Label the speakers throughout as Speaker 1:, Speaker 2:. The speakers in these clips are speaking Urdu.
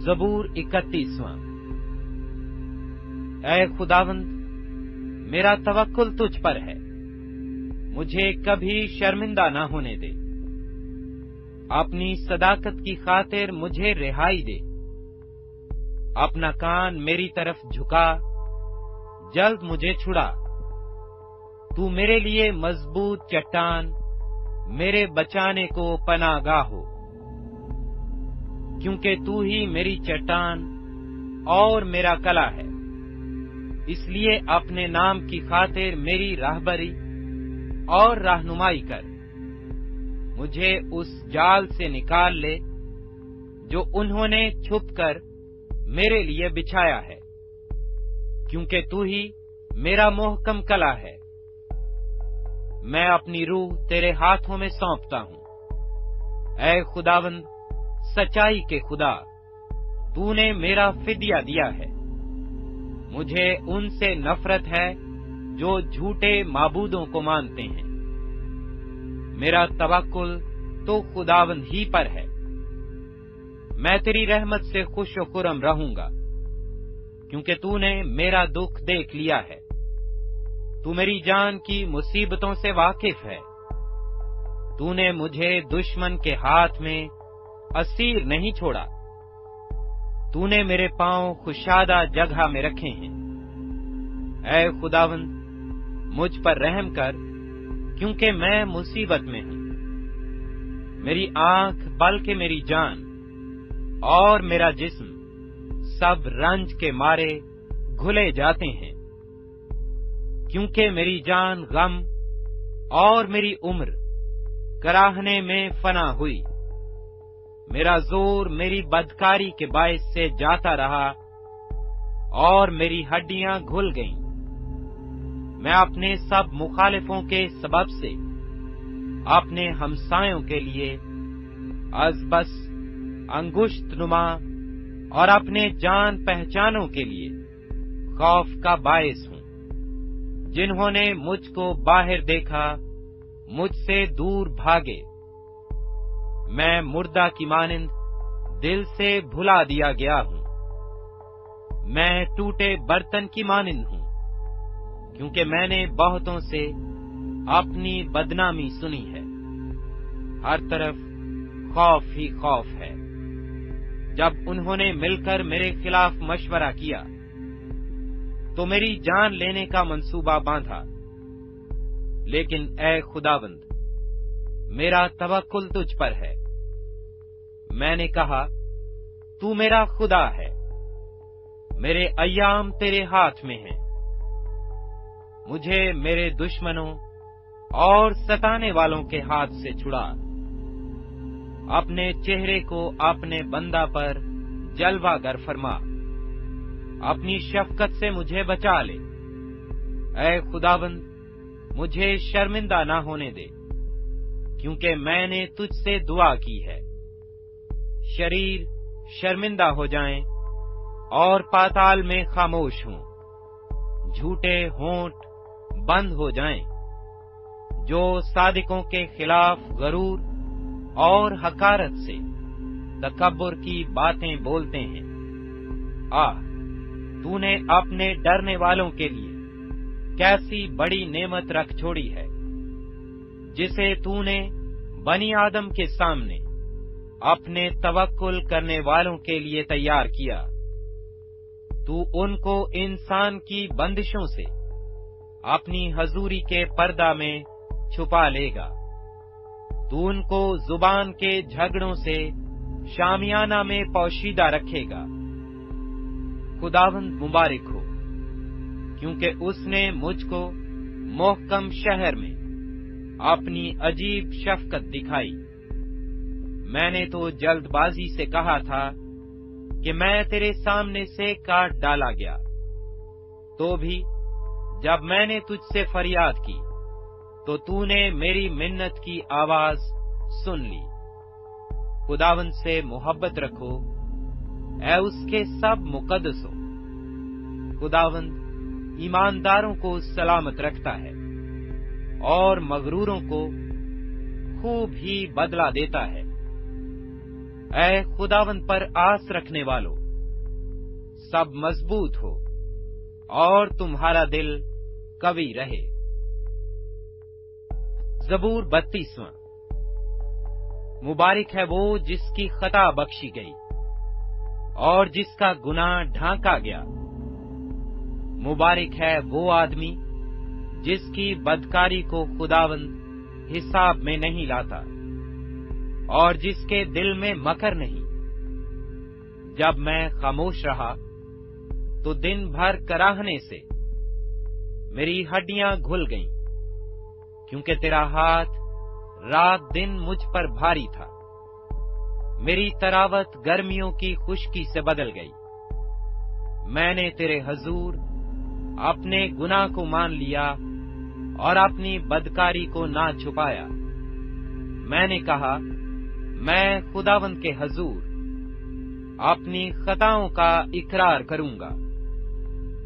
Speaker 1: زبور 31واں۔ اے خداوند، میرا توکل تجھ پر ہے، مجھے کبھی شرمندہ نہ ہونے دے۔ اپنی صداقت کی خاطر مجھے رہائی دے، اپنا کان میری طرف جھکا، جلد مجھے چھڑا۔ تو میرے لیے مضبوط چٹان، میرے بچانے کو پناہ گاہ ہو، کیونکہ تو ہی میری چٹان اور میرا قلعہ ہے۔ اس لیے اپنے نام کی خاطر میری راہبری اور رہنمائی کر، مجھے اس جال سے نکال لے جو انہوں نے چھپ کر میرے لیے بچھایا ہے، کیونکہ تو ہی میرا محکم قلعہ ہے۔ میں اپنی روح تیرے ہاتھوں میں سونپتا ہوں۔ اے خداوند، سچائی کے خدا، تو نے میرا فدیہ دیا ہے۔ مجھے ان سے نفرت ہے جو جھوٹے معبودوں کو مانتے ہیں۔ میرا توکل تو خداوند ہی پر ہے۔ میں تیری رحمت سے خوش و خرم رہوں گا، کیونکہ تو نے میرا دکھ دیکھ لیا ہے۔ تو میری جان کی مصیبتوں سے واقف ہے۔ تو نے مجھے دشمن کے ہاتھ میں اسیر نہیں چھوڑا۔ تو نے میرے پاؤں کشادہ جگہ میں رکھے ہیں۔ اے خداوند، مجھ پر رحم کر، کیونکہ میں مصیبت میں ہوں۔ میری آنکھ بلکہ میری جان اور میرا جسم سب رنج کے مارے گھلے جاتے ہیں، کیونکہ میری جان غم اور میری عمر کراہنے میں فنا ہوئی۔ میرا زور میری بدکاری کے باعث سے جاتا رہا اور میری ہڈیاں گھل گئیں۔ میں اپنے سب مخالفوں کے سبب سے اپنے ہمسایوں کے لیے از بس انگشت نما اور اپنے جان پہچانوں کے لیے خوف کا باعث ہوں۔ جنہوں نے مجھ کو باہر دیکھا مجھ سے دور بھاگے۔ میں مردہ کی مانند دل سے بھلا دیا گیا ہوں۔ میں ٹوٹے برتن کی مانند ہوں، کیونکہ میں نے بہتوں سے اپنی بدنامی سنی ہے۔ ہر طرف خوف ہی خوف ہے۔ جب انہوں نے مل کر میرے خلاف مشورہ کیا تو میری جان لینے کا منصوبہ باندھا۔ لیکن اے خداوند، میرا توکل تجھ پر ہے۔ میں نے کہا، تو میرا خدا ہے، میرے ایام تیرے ہاتھ میں ہیں۔ مجھے میرے دشمنوں اور ستانے والوں کے ہاتھ سے چھڑا۔ اپنے چہرے کو اپنے بندہ پر جلوہ گر فرما، اپنی شفقت سے مجھے بچا لے۔ اے خداوند، مجھے شرمندہ نہ ہونے دے، کیونکہ میں نے تجھ سے دعا کی ہے۔ شریر شرمندہ ہو جائیں اور پاتال میں خاموش ہوں، جھوٹے ہونٹ بند ہو جائیں، جو صادقوں کے خلاف غرور اور حقارت سے تکبر کی باتیں بولتے ہیں۔ تو نے اپنے ڈرنے والوں کے لیے کیسی بڑی نعمت رکھ چھوڑی ہے، جسے تو نے بنی آدم کے سامنے اپنے توکل کرنے والوں کے لیے تیار کیا۔ تو ان کو انسان کی بندشوں سے اپنی حضوری کے پردہ میں چھپا لے گا۔ تو ان کو زبان کے جھگڑوں سے شامیانہ میں پوشیدہ رکھے گا۔ خداوند مبارک ہو، کیونکہ اس نے مجھ کو محکم شہر میں اپنی عجیب شفقت دکھائی۔ میں نے تو جلد بازی سے کہا تھا کہ میں تیرے سامنے سے کاٹ ڈالا گیا، تو بھی جب میں نے تجھ سے فریاد کی تو نے میری منت کی آواز سن لی۔ خداوند سے محبت رکھو، اے اس کے سب مقدسو۔ خداوند ایمانداروں کو سلامت رکھتا ہے اور مغروروں کو خوب ہی بدلہ دیتا ہے۔ اے خداوند پر آس رکھنے والو، سب مضبوط ہو اور تمہارا دل قوی رہے۔ زبور 32۔ مبارک ہے وہ جس کی خطا بخشی گئی اور جس کا گناہ ڈھانکا گیا۔ مبارک ہے وہ آدمی جس کی بدکاری کو خداوند حساب میں نہیں لاتا اور جس کے دل میں مکر نہیں۔ جب میں خاموش رہا تو دن بھر کراہنے سے میری ہڈیاں گھل گئیں، کیونکہ تیرا ہاتھ رات دن مجھ پر بھاری تھا۔ میری تراوت گرمیوں کی خشکی سے بدل گئی۔ میں نے تیرے حضور اپنے گناہ کو مان لیا اور اپنی بدکاری کو نہ چھپایا۔ میں نے کہا، میں خداوند کے حضور اپنی خطاؤں کا اقرار کروں گا،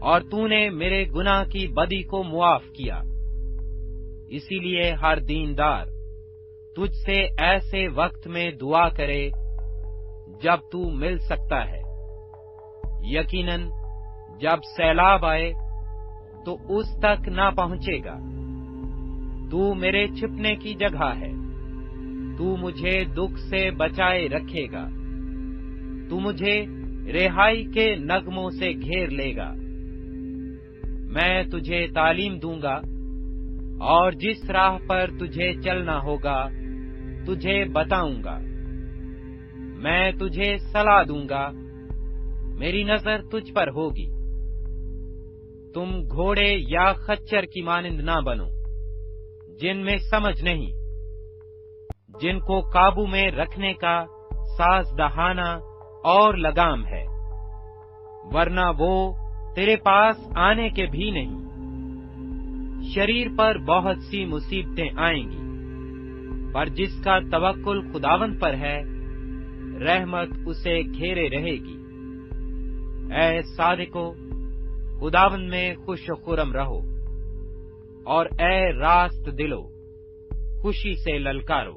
Speaker 1: اور تو نے میرے گناہ کی بدی کو معاف کیا۔ اسی لیے ہر دیندار تجھ سے ایسے وقت میں دعا کرے جب تو مل سکتا ہے۔ یقیناً جب سیلاب آئے تو اس تک نہ پہنچے گا۔ تو میرے چھپنے کی جگہ ہے، تو مجھے دکھ سے بچائے رکھے گا۔ تو مجھے رہائی کے نغموں سے گھیر لے گا۔ میں تجھے تعلیم دوں گا، اور جس راہ پر تجھے چلنا ہوگا تجھے بتاؤں گا۔ میں تجھے صلاح دوں گا، میری نظر تجھ پر ہوگی۔ تم گھوڑے یا خچر کی مانند نہ بنو، جن میں سمجھ نہیں، جن کو قابو میں رکھنے کا ساز دہانا اور لگام ہے، ورنہ وہ تیرے پاس آنے کے بھی نہیں۔ شریر پر بہت سی مصیبتیں آئیں گی، پر جس کا توکل خداوند پر ہے رحمت اسے گھیرے رہے گی۔ اے صادقو، خداوند میں خوش و خرم رہو، اور اے راست دلو خوشی سے للکارو۔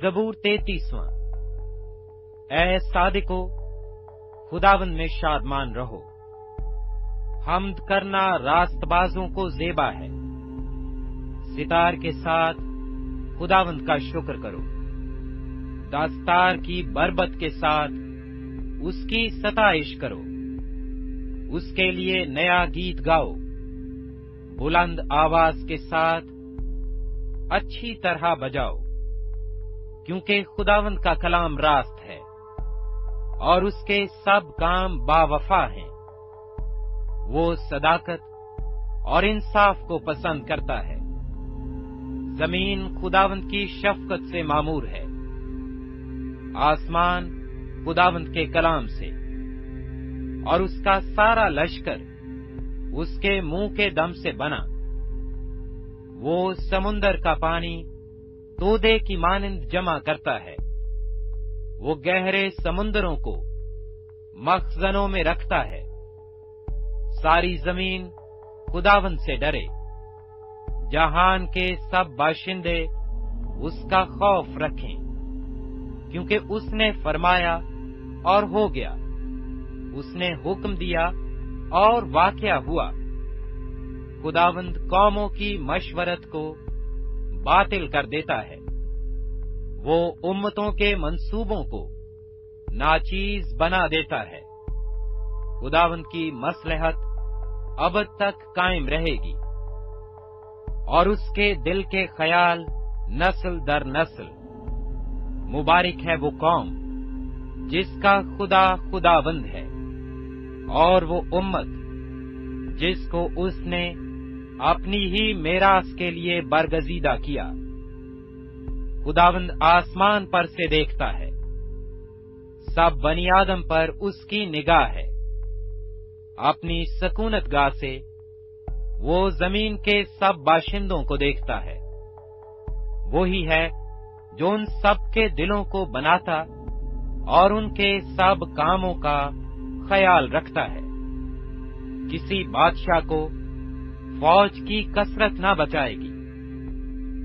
Speaker 1: زبور 33۔ اے صادقو، خداوند میں شادمان رہو۔ حمد کرنا راست بازوں کو زیبا ہے۔ ستار کے ساتھ خداوند کا شکر کرو، دستار کی بربت کے ساتھ اس کی ستائش کرو۔ اس کے لیے نیا گیت گاؤ، بلند آواز کے ساتھ اچھی طرح بجاؤ، کیونکہ خداوند کا کلام راست ہے اور اس کے سب کام باوفا ہیں۔ وہ صداقت اور انصاف کو پسند کرتا ہے۔ زمین خداوند کی شفقت سے معمور ہے، آسمان خداوند کے کلام سے، اور اس کا سارا لشکر اس کے منہ کے دم سے بنا۔ وہ سمندر کا پانی تودے کی مانند جمع کرتا ہے، وہ گہرے سمندروں کو مخزنوں میں رکھتا ہے۔ ساری زمین خداوند سے ڈرے، جہان کے سب باشندے اس کا خوف رکھیں، کیونکہ اس نے فرمایا اور ہو گیا، اس نے حکم دیا اور واقعہ ہوا۔ خداوند قوموں کی مشورت کو باطل کر دیتا ہے، وہ امتوں کے منصوبوں کو ناچیز بنا دیتا ہے۔ خداوند کی مصلحت ابد تک قائم رہے گی، اور اس کے دل کے خیال نسل در نسل۔ مبارک ہے وہ قوم جس کا خدا خداوند ہے، اور وہ امت جس کو اس نے اپنی ہی میراث کے لیے برگزیدہ کیا۔ خداوند آسمان پر سے دیکھتا ہے، سب بنی آدم پر اس کی نگاہ ہے۔ اپنی سکونت گاہ سے وہ زمین کے سب باشندوں کو دیکھتا ہے۔ وہی ہے جو ان سب کے دلوں کو بناتا اور ان کے سب کاموں کا خیال رکھتا ہے۔ کسی بادشاہ کو فوج کی کثرت نہ بچائے گی،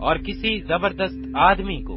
Speaker 1: اور کسی زبردست آدمی کو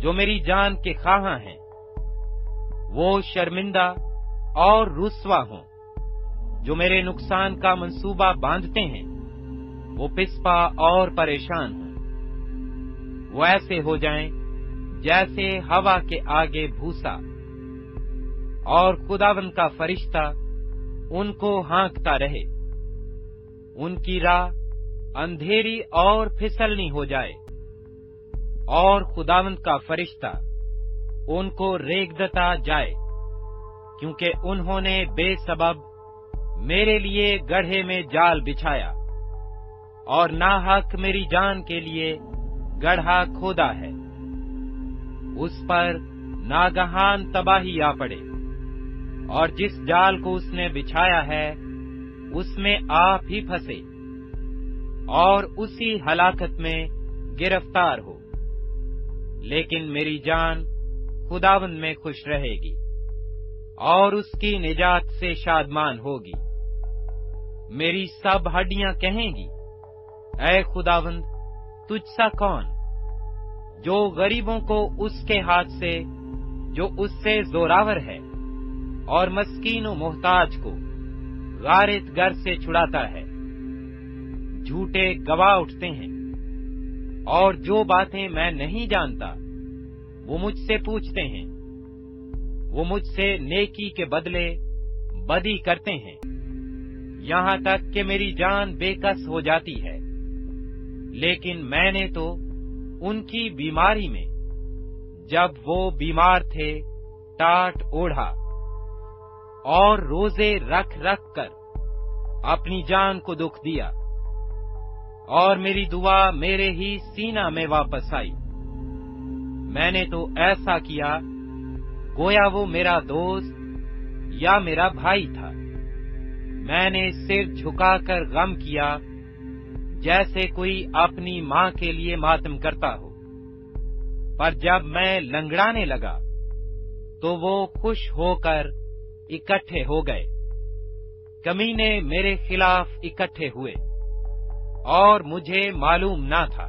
Speaker 1: جو میری جان کے خواہاں ہیں وہ شرمندہ اور رسوا ہوں، جو میرے نقصان کا منصوبہ باندھتے ہیں وہ پسپا اور پریشان ہوں، وہ ایسے ہو جائیں جیسے ہوا کے آگے بھوسا، اور خداوند کا فرشتہ ان کو ہانکتا رہے، ان کی راہ اندھیری اور پھسلنی ہو جائے، اور خداوند کا فرشتہ ان کو ریگدتا جائے، کیونکہ انہوں نے بے سبب میرے لیے گڑھے میں جال بچھایا اور ناحق میری جان کے لیے گڑھا کھودا ہے۔ اس پر ناگہان تباہی آ پڑے، اور جس جال کو اس نے بچھایا ہے اس میں آپ ہی پھنسے اور اسی ہلاکت میں گرفتار ہو۔ لیکن میری جان خداوند میں خوش رہے گی اور اس کی نجات سے شادمان ہوگی۔ میری سب ہڈیاں کہیں گی، اے خداوند تجھ سا کون، جو غریبوں کو اس کے ہاتھ سے جو اس سے زوراور ہے اور مسکین و محتاج کو غارت گر سے چھڑاتا ہے۔ جھوٹے گواہ اٹھتے ہیں، اور جو باتیں میں نہیں جانتا وہ مجھ سے پوچھتے ہیں، وہ مجھ سے نیکی کے بدلے بدی کرتے ہیں، یہاں تک کہ میری جان بے کس ہو جاتی ہے۔ لیکن میں نے تو ان کی بیماری میں جب وہ بیمار تھے ٹاٹ اوڑھا، اور روزے رکھ رکھ کر اپنی جان کو دکھ دیا، اور میری دعا میرے ہی سینہ میں واپس آئی۔ میں نے تو ایسا کیا گویا وہ میرا دوست یا میرا بھائی تھا۔ میں نے سر جھکا کر غم کیا جیسے کوئی اپنی ماں کے لیے ماتم کرتا ہو۔ پر جب میں لنگڑانے لگا تو وہ خوش ہو کر اکٹھے ہو گئے۔ کمینے میرے خلاف اکٹھے ہوئے اور مجھے معلوم نہ تھا۔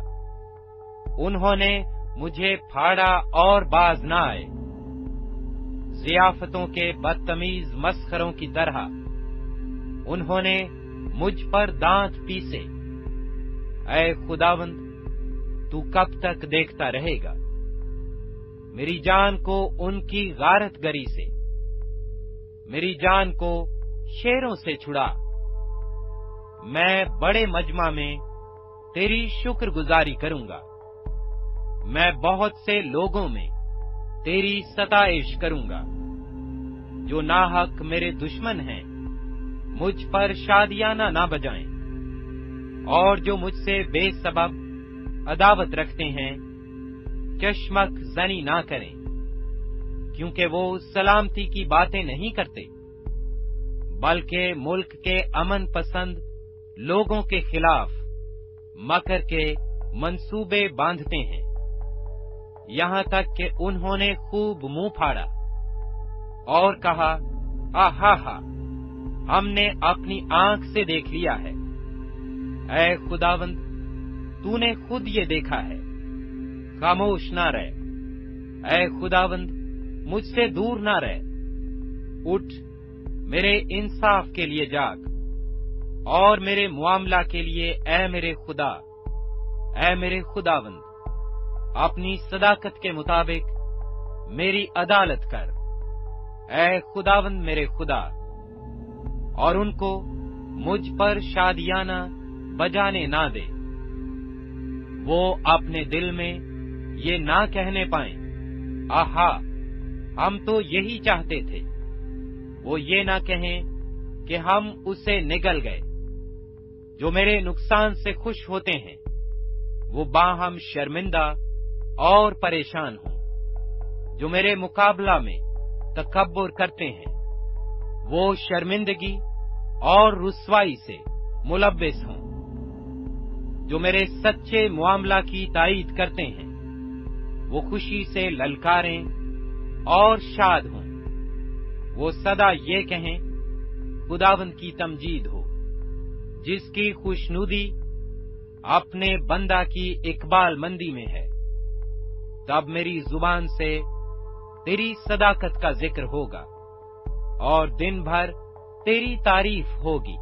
Speaker 1: انہوں نے مجھے پھاڑا اور باز نہ آئے۔ ضیافتوں کے بدتمیز مسخروں کی طرح انہوں نے مجھ پر دانت پیسے۔ اے خداوند تو کب تک دیکھتا رہے گا؟ میری جان کو ان کی غارت گری سے، میری جان کو شیروں سے چھڑا۔ میں بڑے مجمع میں تیری شکر گزاری کروں گا، میں بہت سے لوگوں میں تیری ستائش کروں گا۔ جو ناحق میرے دشمن ہیں مجھ پر شادیانہ نہ بجائیں، اور جو مجھ سے بے سبب عداوت رکھتے ہیں چشمک زنی نہ کریں، کیونکہ وہ سلامتی کی باتیں نہیں کرتے بلکہ ملک کے امن پسند لوگوں کے خلاف مکر کے منصوبے باندھتے ہیں۔ یہاں تک کہ انہوں نے خوب منہ پھاڑا اور کہا، آہا ہا، ہم نے اپنی آنکھ سے دیکھ لیا ہے۔ اے خداوند تو نے خود یہ دیکھا ہے، خاموش نہ رہ۔ اے خداوند مجھ سے دور نہ رہ، اٹھ میرے انصاف کے لیے جاگ، اور میرے معاملہ کے لیے اے میرے خدا، اے میرے خداوند اپنی صداقت کے مطابق میری عدالت کر۔ اے خداوند میرے خدا، اور ان کو مجھ پر شادیانہ بجانے نہ دے۔ وہ اپنے دل میں یہ نہ کہنے پائیں، آہا ہم تو یہی چاہتے تھے۔ وہ یہ نہ کہیں کہ ہم اسے نگل گئے۔ جو میرے نقصان سے خوش ہوتے ہیں وہ باہم شرمندہ اور پریشان ہوں۔ جو میرے مقابلہ میں تکبر کرتے ہیں وہ شرمندگی اور رسوائی سے ملبس ہوں۔ جو میرے سچے معاملہ کی تائید کرتے ہیں وہ خوشی سے للکاریں اور شاد ہوں۔ وہ سدا یہ کہیں، خداوند کی تمجید ہو، جس کی خوشنودی اپنے بندہ کی اقبال مندی میں ہے۔ تب میری زبان سے تیری صداقت کا ذکر ہوگا اور دن بھر تیری تعریف ہوگی۔